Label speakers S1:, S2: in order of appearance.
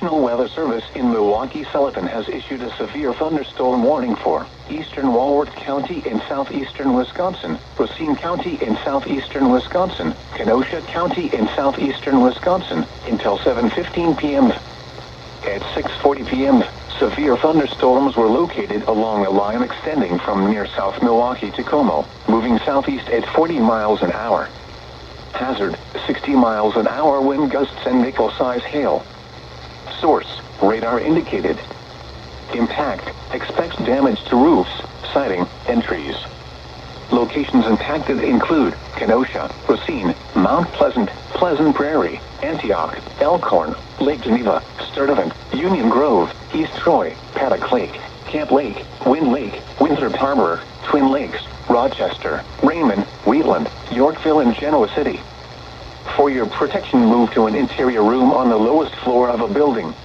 S1: National Weather Service in Milwaukee-Sullivan has issued a severe thunderstorm warning for eastern Walworth County in southeastern Wisconsin, Racine County in southeastern Wisconsin, Kenosha County in southeastern Wisconsin, until 7:15 p.m. At 6:40 p.m., severe thunderstorms were located along a line extending from near South Milwaukee to Como, moving southeast at 40 miles an hour. Hazard, 60 miles an hour wind gusts and nickel-size hail. Source, radar indicated. Impact, expects damage to roofs, siding, and trees. Locations impacted include Kenosha, Racine, Mount Pleasant, Pleasant Prairie, Antioch, Elkhorn, Lake Geneva, Sturtevant, Union Grove, East Troy, Paddock Lake, Camp Lake, Wind Lake, Winthrop Harbor, Twin Lakes, Rochester, Raymond, Wheatland, Yorkville, and Genoa City. For your protection, move to an interior room on the lowest floor of a building.